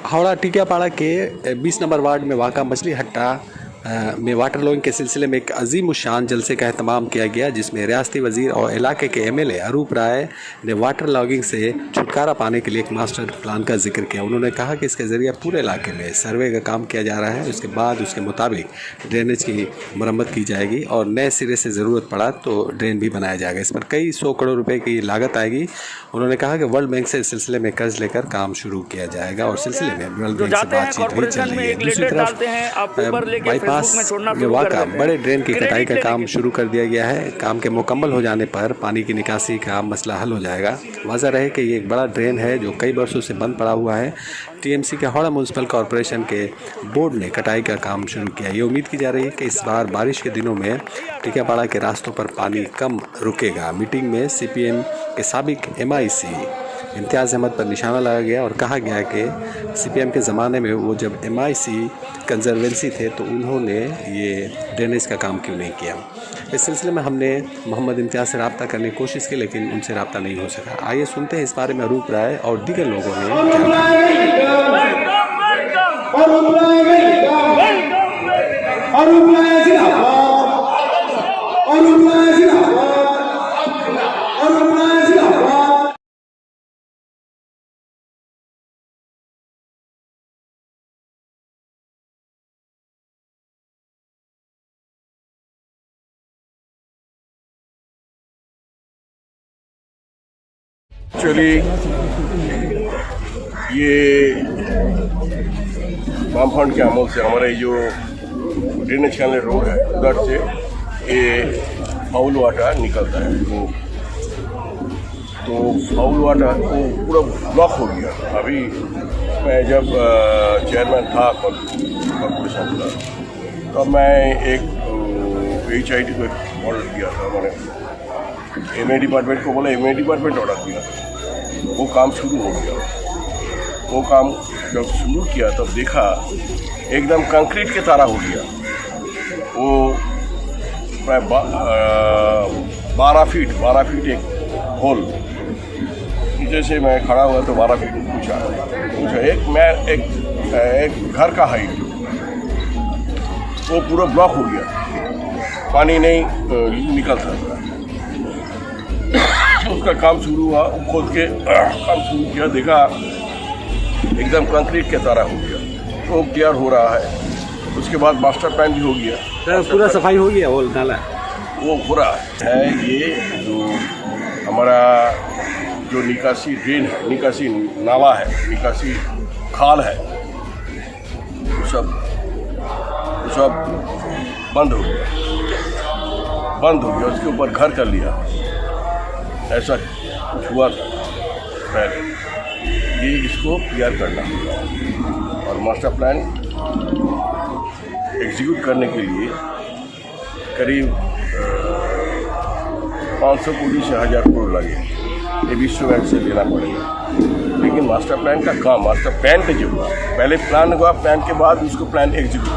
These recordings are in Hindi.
हावड़ा टिकियापाड़ा के 20 नंबर वार्ड में वाक़ा मछली हट्टा में वाटर लॉगिंग के सिलसिले में एक अजीम शान जलसे का अहतमाम किया गया, जिसमें रियासती वजीर और इलाके के एमएलए अरूप राय ने वाटर लॉगिंग से छुटकारा पाने के लिए एक मास्टर प्लान का जिक्र किया। उन्होंने कहा कि इसके ज़रिए पूरे इलाके में सर्वे का काम किया जा रहा है। उसके बाद उसके मुताबिक ड्रेनेज की मरम्मत की जाएगी और नए सिरे से ज़रूरत पड़ा तो ड्रेन भी बनाया जाएगा। इस पर कई 100 करोड़ रुपये की लागत आएगी। उन्होंने कहा कि वर्ल्ड बैंक से इस सिलसिले में कर्ज लेकर काम शुरू किया जाएगा और सिलसिले में वर्ल्ड बैंक से बातचीत भी चल रही है। दूसरी तरफ बाईपास में वाक़ा बड़े ड्रेन की कटाई का काम शुरू कर दिया गया है। काम के मुकम्मल हो जाने पर पानी की निकासी का मसला हल हो जाएगा। वाज़ह रहे कि ये एक बड़ा ड्रेन है जो कई वर्षों से बंद पड़ा हुआ है। टीएमसी के हावड़ा म्यूनसिपल कॉरपोरेशन के बोर्ड ने कटाई का काम शुरू किया। ये उम्मीद की जा रही है कि इस बार बारिश के दिनों में टिकियापाड़ा के रास्तों पर पानी कम रुकेगा। मीटिंग में सीपीएम के साबिक एमआईसी इम्तियाज़ अहमद पर निशाना लगाया गया और कहा गया कि सीपीएम के ज़माने में वो जब एमआईसी कंजर्वेंसी थे तो उन्होंने ये ड्रेनेज का काम क्यों नहीं किया। इस सिलसिले में हमने मोहम्मद इम्तियाज़ से रब्ता करने की कोशिश की, लेकिन उनसे रब्ता नहीं हो सका। आइए सुनते हैं इस बारे में अरूप राय और दीगर लोगों ने एक्चुअली ये वामफ्रंट के अमल से हमारे जो ड्रेनेज कैनल रोड है उधर से ये फाउल वाटर निकलता है। तो फाउल वाटर को पूरा ब्लॉक हो गया। अभी मैं जब चेयरमैन था कॉर्पोरेशन का तब मैं एक HID को ऑर्डर किया था। मैंने MA डिपार्टमेंट को बोला, MA डिपार्टमेंट ऑर्डर दिया, वो काम शुरू हो गया। वो काम जब शुरू किया तब देखा एकदम कंक्रीट की तरह हो गया। वो प्राय 12 फीट एक होल, नीचे से मैं खड़ा हुआ तो 12 फीट पूछा एक घर का हाइट वो पूरा ब्लॉक हो गया, पानी नहीं निकल सकता। उसका काम शुरू हुआ, खोद के काम शुरू किया, देखा एकदम कंक्रीट के तरह हो गया। तो तैयार हो रहा है। उसके बाद मास्टर प्लान भी हो गया, पूरा सफाई हो गया। वो नाला वो पूरा है। ये जो हमारा जो निकासी ड्रेन है, निकासी नाला है, निकासी खाल है, वो सब बंद हो गया। उसके ऊपर घर कर लिया, ऐसा कुछ हुआ था पहले। ये इसको क्लियर करना होगा और मास्टर प्लान एग्जीक्यूट करने के लिए करीब 500 कोटी से 1000 करोड़ लगे। ये विश्व बैंक से लेना पड़ेगा। लेकिन मास्टर प्लान का काम, मास्टर प्लान पे जो हुआ, पहले प्लान हुआ, प्लान के बाद उसको प्लान एग्जीक्यूट,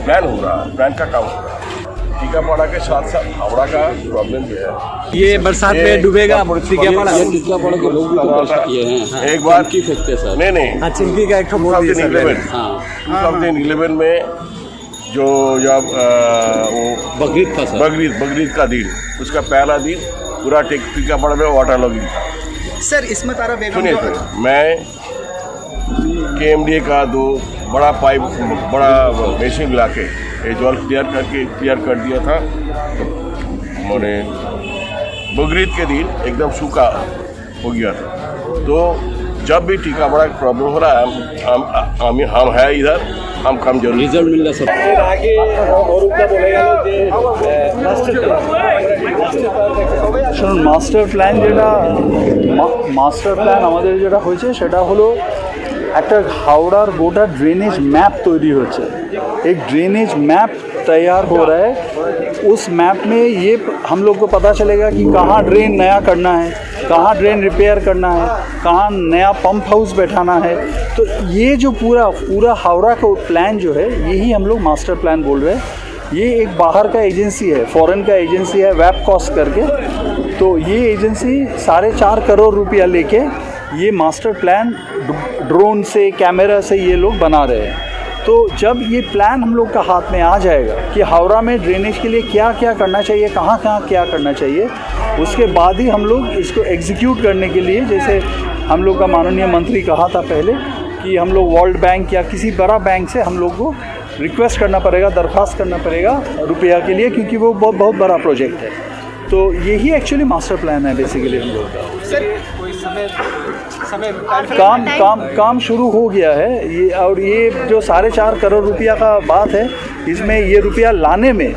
प्लान हो रहा है, प्लान का काम हो रहा है। टिकियापाड़ा के साथ साथ हावड़ा का प्रॉब्लम जो है, ये बरसात में डूबेगा टिकियापाड़ा के लोग भी तो ये हैं। एक बार की फेंकते सर, नहीं चिंकी का एक 2011 में जो जब वो बकरीद था सर, बकरीद का दिन, उसका पहला दिन पूरा टिकियापाड़ा में वाटर लॉगिंग था। सर इसमें तारा बेगम सुनिए तो, मैं KMDA का 2 बड़ा पाइप, बड़ा मशीन ला के ये जल क्लियर कर दिया था। मैंने बकरीद के दिन एकदम सूखा हो गया था। तो जब भी टिकियापाड़ा का प्रॉब्लम हो रहा है, हम है इधर, हम काम जरूर रिजल्ट मिल रहा শুনুন, মাস্টার প্ল্যান আমাদের যেটা হয়েছে সেটা হলো একটা हावड़ार गोटा ड्रेनेज मैप तैयारी होচ্ছে। एक ड्रेनेज मैप तैयार हो रहा है। उस मैप में ये हम लोग को पता चलेगा कि कहाँ ड्रेन नया करना है, कहाँ ड्रेन रिपेयर करना है, कहाँ नया पंप हाउस बैठाना है। तो ये जो पूरा हावड़ा का प्लान जो है, यही हम लोग मास्टर प्लान बोल रहे हैं। ये एक बाहर का एजेंसी है, फॉरेन का एजेंसी है, वेबकॉस्ट करके। तो ये एजेंसी 4.5 करोड़ रुपया लेके ये मास्टर प्लान ड्रोन से, कैमरा से ये लोग बना रहे हैं। तो जब ये प्लान हम लोग का हाथ में आ जाएगा कि हावड़ा में ड्रेनेज के लिए क्या क्या करना चाहिए, कहाँ कहाँ क्या करना चाहिए, उसके बाद ही हम लोग इसको एग्जीक्यूट करने के लिए, जैसे हम लोग का माननीय मंत्री कहा था पहले कि हम लोग वर्ल्ड बैंक या किसी बड़ा बैंक से हम लोग को रिक्वेस्ट करना पड़ेगा, दरख्वास्त करना पड़ेगा रुपया के लिए, क्योंकि वो बहुत बड़ा प्रोजेक्ट है। तो यही एक्चुअली मास्टर प्लान है बेसिकली हम लोग का। सर कोई समय काम शुरू हो गया है ये, और ये जो 4.5 करोड़ रुपया का बात है, इसमें ये रुपया लाने में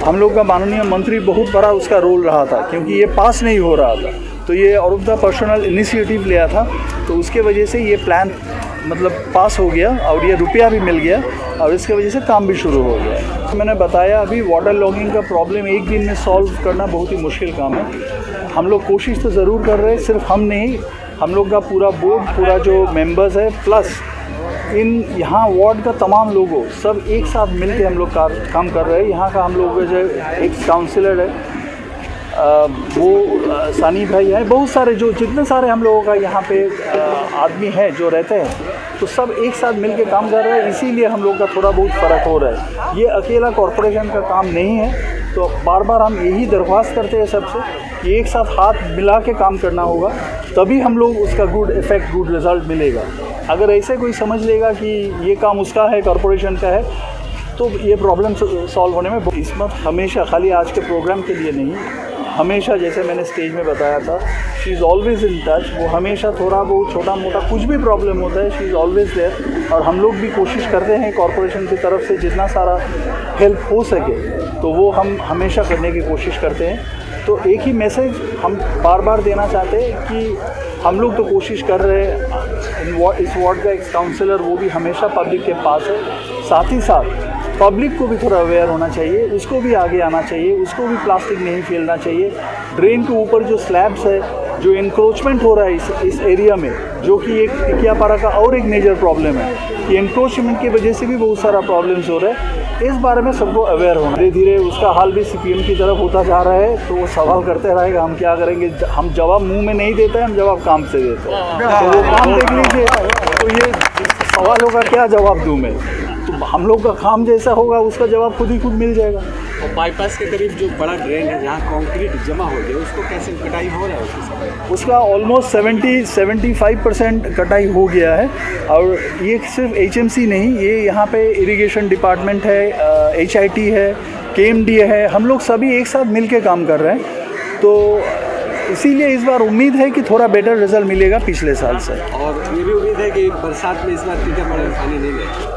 हम लोग का माननीय मंत्री बहुत बड़ा उसका रोल रहा था, क्योंकि ये पास नहीं हो रहा था। तो ये औरत का पर्सनल इनिशिएटिव लिया था, तो उसके वजह से ये प्लान मतलब पास हो गया और ये रुपया भी मिल गया, और इसके वजह से काम भी शुरू हो गया। मैंने बताया अभी वाटर लॉगिंग का प्रॉब्लम एक दिन में सॉल्व करना बहुत ही मुश्किल काम है। हम लोग कोशिश तो ज़रूर कर रहे हैं, सिर्फ हम नहीं, हम लोग का पूरा बोर्ड, पूरा जो मेंबर्स है, प्लस इन यहाँ वार्ड का तमाम लोगों सब एक साथ मिल के हम लोग काम कर रहे हैं। यहाँ का हम लोग जो एक काउंसिलर है वो सानी भाई है, बहुत सारे जो जितने सारे हम लोगों का यहाँ पे आदमी है जो रहते हैं, तो सब एक साथ मिल के काम कर रहे हैं। इसीलिए हम लोग का थोड़ा बहुत फ़र्क हो रहा है। ये अकेला कॉरपोरेशन का काम नहीं है, तो बार बार हम यही दरख्वास्त करते हैं सबसे कि एक साथ हाथ मिला के काम करना होगा, तभी हम लोग उसका गुड इफ़ेक्ट, गुड रिज़ल्ट मिलेगा। अगर ऐसे कोई समझ लेगा कि ये काम उसका है, कॉरपोरेशन का है, तो ये प्रॉब्लम सॉल्व होने में इसमत हमेशा, खाली आज के प्रोग्राम के लिए नहीं, हमेशा, जैसे मैंने स्टेज में बताया था, she is always in touch. वो हमेशा थोड़ा बहुत छोटा मोटा कुछ भी प्रॉब्लम होता है, शी इज़ ऑलवेज़ देयर। और हम लोग भी कोशिश करते हैं कॉरपोरेशन की तरफ से जितना सारा हेल्प हो सके, तो वो हम हमेशा करने की कोशिश करते हैं। तो एक ही मैसेज हम बार बार देना चाहते हैं कि हम लोग तो कोशिश कर रहे हैं। इस वार्ड का एक काउंसलर वो भी हमेशा पब्लिक के पास है, साथ ही साथ पब्लिक को भी थोड़ा अवेयर होना चाहिए, उसको भी आगे आना चाहिए, उसको भी प्लास्टिक नहीं फैलना चाहिए। ड्रेन के ऊपर जो स्लैब्स है, जो इंक्रोचमेंट हो रहा है इस एरिया में, जो कि एक टिकियापाड़ा का और एक मेजर प्रॉब्लम है, कि इंक्रोचमेंट की वजह से भी बहुत सारा प्रॉब्लम्स हो रहा है। इस बारे में सबको अवेयर होना, धीरे धीरे उसका हाल भी CPM की तरफ होता जा रहा है। तो वो सवाल करते रहेगा हम क्या करेंगे, हम जवाब मुंह में नहीं देते हैं, हम जवाब काम से देते हैं। तो वो काम देख लीजिए, तो ये सवालों का क्या जवाब दूँ मैं, तो हम लोग का काम जैसा होगा उसका जवाब खुद ही खुद मिल जाएगा। और बाईपास के करीब जो बड़ा ड्रेन है जहाँ कंक्रीट जमा हो गया, उसको कैसे कटाई हो रहा है उसके समय? उसका ऑलमोस्ट 70-75% कटाई हो गया है। और ये सिर्फ HMC नहीं, ये यहाँ पे इरिगेशन डिपार्टमेंट है, HIT है, KMD है, हम लोग सभी एक साथ मिल के काम कर रहे हैं। तो इसीलिए इस बार उम्मीद है कि थोड़ा बेटर रिजल्ट मिलेगा पिछले साल से। और ये भी उम्मीद है कि बरसात में इस बार टीकामगढ़ में पानी नहीं लगेगा।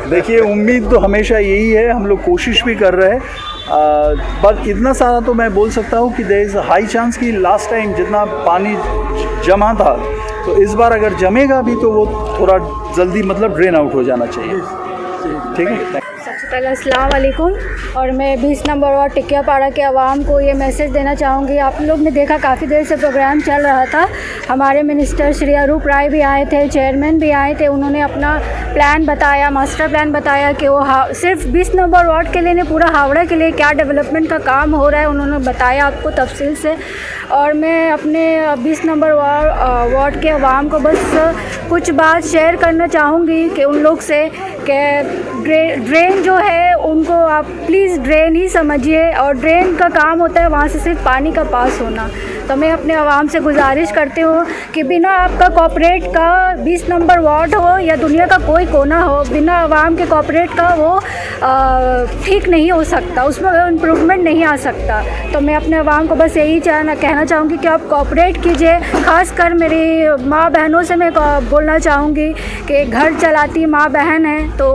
देखिए, उम्मीद तो हमेशा यही है, हम लोग कोशिश भी कर रहे हैं, बट इतना सारा तो मैं बोल सकता हूँ कि देयर इज़ हाई चांस कि लास्ट टाइम जितना पानी जमा था, तो इस बार अगर जमेगा भी तो वो थोड़ा जल्दी मतलब ड्रेन आउट हो जाना चाहिए। ठीक है। सबसे पहले अस्सलाम वालेकुम। और मैं 20 नंबर वार्ड टिकियापाड़ा के आवाम को ये मैसेज देना चाहूँगी। आप लोग ने देखा काफ़ी देर से प्रोग्राम चल रहा था, हमारे मिनिस्टर श्री अरूप राय भी आए थे, चेयरमैन भी आए थे, उन्होंने अपना प्लान बताया, मास्टर प्लान बताया कि वो सिर्फ 20 नंबर वार्ड के लिए नहीं, पूरा हावड़ा के लिए क्या डेवलपमेंट का काम हो रहा है उन्होंने बताया आपको तफसील से। और मैं अपने 20 नंबर वार्ड के आवाम को बस कुछ बात शेयर करना चाहूँगी कि उन लोग से कि ड्रेन जो है उनको आप प्लीज़ ड्रेन ही समझिए, और ड्रेन का काम होता है वहाँ से सिर्फ पानी का पास होना। तो मैं अपने आवाम से गुजारिश करती हूँ कि बिना आपका कॉर्पोरेट का 20 नंबर वार्ड हो या दुनिया का कोई कोना हो, बिना आवाम के कॉर्पोरेट का वो ठीक नहीं हो सकता, उसमें इम्प्रूवमेंट नहीं आ सकता। तो मैं अपने आवाम को बस यही कहना चाहूँगी कि आप कॉर्पोरेट कीजिए। ख़ासकर मेरी माँ बहनों से मैं बोलना चाहूँगी कि घर चलाती माँ बहन है, तो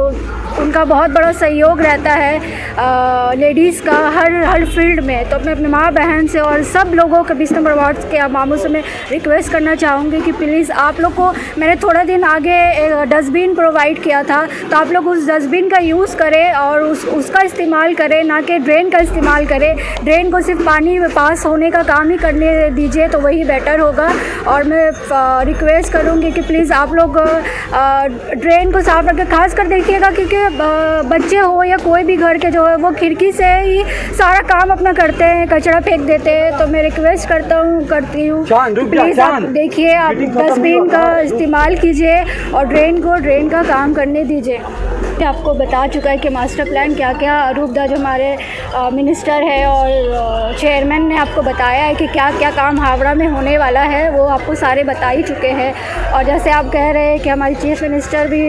उनका बहुत बड़ा सहयोग रहता है लेडीज़ का हर फील्ड में। तो मैं अपने माँ बहन से और सब लोगों के 20 नंबर वार्ड के मामों से मैं रिक्वेस्ट करना चाहूँगी कि प्लीज़ आप लोग को, मैंने थोड़ा दिन आगे एक डस्टबिन प्रोवाइड किया था, तो आप लोग उस डस्टबिन का यूज़ करें और उसका इस्तेमाल करें, ना कि ड्रेन का इस्तेमाल करें। ड्रेन को सिर्फ पानी पास होने का काम ही करने दीजिए, तो वही बेटर होगा। और मैं रिक्वेस्ट करूँगी कि प्लीज़ आप लोग ड्रेन को साफ रखें। खास कर देखिएगा क्योंकि बच्चे हो या कोई भी घर के जो है वो खिड़की से ही सारा काम अपना करते हैं, कचरा फेंक देते हैं। तो मैं रिक्वेस्ट करती हूँ प्लीज़ आप देखिए, आप डस्टबिन का इस्तेमाल कीजिए और ड्रेन का काम करने दीजिए। आपको बता चुका है कि मास्टर प्लान क्या क्या, अरूप दा जो हमारे मिनिस्टर है और चेयरमैन ने आपको बताया है कि क्या क्या काम हावड़ा में होने वाला है, वो आपको सारे बता ही चुके हैं। और जैसे आप कह रहे हैं कि हमारी चीफ मिनिस्टर भी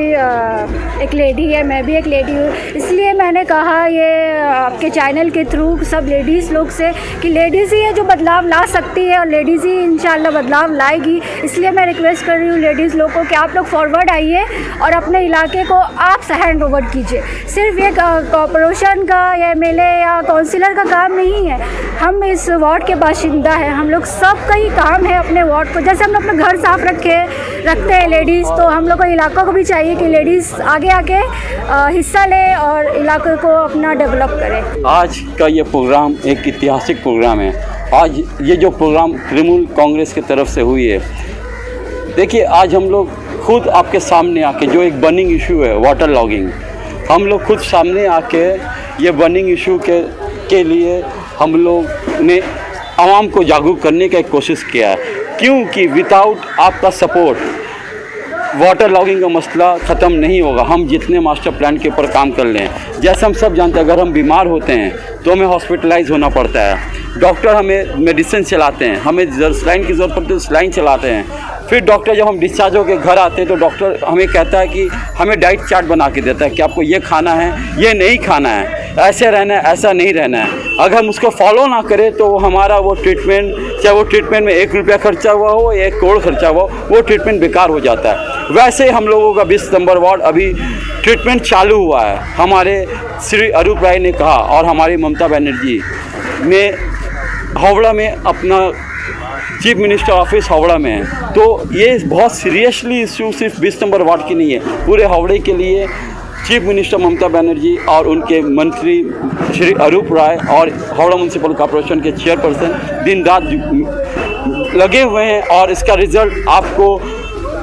एक लेडी है, मैं भी एक लेडी हूँ, इसलिए मैंने कहा ये आपके चैनल के थ्रू सब लेडीज़ लोग से कि लेडीज़ ही है जो बदलाव ला सकती है और लेडीज़ ही इंशाल्लाह बदलाव लाएगी। इसलिए मैं रिक्वेस्ट कर रही हूँ लेडीज़ लोग को कि आप लोग फॉरवर्ड आइए और अपने इलाके को आप हैंड ओवर कीजिए। सिर्फ ये कॉर्पोरेशन का या एमएलए या काउंसिलर का काम नहीं है, हम इस वार्ड के बाशिंदा हैं, हम लोग सब का ही काम है अपने वार्ड को। जैसे हम लोग अपना घर साफ रखते हैं लेडीज़, तो हम लोग को इलाकों को भी चाहिए कि लेडीज़ आगे आके हिस्सा ले और इलाके को अपना डेवलप करें। आज का ये प्रोग्राम एक ऐतिहासिक प्रोग्राम है। आज ये जो प्रोग्राम तृणमूल कांग्रेस की तरफ से हुई है, देखिए आज हम लोग खुद आपके सामने आके, जो एक बर्निंग इशू है वाटर लॉगिंग, हम लोग खुद सामने आके ये बर्निंग इशू के लिए हम लोग ने आवाम को जागरूक करने का एक कोशिश किया है, क्योंकि विदाउट आपका सपोर्ट वाटर लॉगिंग का मसला ख़त्म नहीं होगा। हम जितने मास्टर प्लान के ऊपर काम कर लें, जैसे हम सब जानते हैं, अगर हम बीमार होते हैं तो हमें हॉस्पिटलाइज होना पड़ता है, डॉक्टर हमें मेडिसिन चलाते हैं, हमें सलाइन की ज़रूरत पड़ती है तो सलाइन चलाते हैं, फिर डॉक्टर जब हम डिस्चार्ज होकर घर आते हैं तो डॉक्टर हमें कहता है कि हमें डाइट चार्ट बना के देता है कि आपको ये खाना है, ये नहीं खाना है, ऐसे रहना है, ऐसा नहीं रहना है। अगर हम उसको फॉलो ना करें तो हमारा वो ट्रीटमेंट, चाहे वो ट्रीटमेंट में 1 रुपया खर्चा हुआ हो या 1 करोड़ खर्चा हुआ हो, वो ट्रीटमेंट बेकार हो जाता है। वैसे हम लोगों का 20 नंबर वार्ड अभी ट्रीटमेंट चालू हुआ है। हमारे श्री अरूप राय ने कहा और हमारी ममता बनर्जी ने हावड़ा में अपना चीफ मिनिस्टर ऑफिस हावड़ा में है, तो ये बहुत सीरियसली इशू सिर्फ 20 नंबर वार्ड की नहीं है, पूरे हावड़े के लिए चीफ मिनिस्टर ममता बनर्जी और उनके मंत्री श्री अरूप राय और हावड़ा म्यूनसिपल कॉर्पोरेशन के चेयरपर्सन दिन रात लगे हुए हैं। और इसका रिज़ल्ट आपको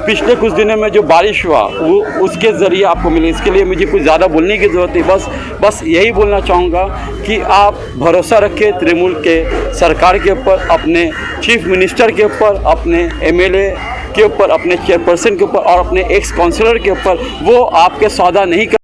पिछले कुछ दिनों में जो बारिश हुआ वो उसके ज़रिए आपको मिले। इसके लिए मुझे कुछ ज़्यादा बोलने की ज़रूरत नहीं, बस यही बोलना चाहूँगा कि आप भरोसा रखें तृणमूल के सरकार के ऊपर, अपने चीफ मिनिस्टर के ऊपर, अपने एमएलए के ऊपर, अपने चेयरपर्सन के ऊपर और अपने एक्स काउंसलर के ऊपर। वो आपके सौदा नहीं कर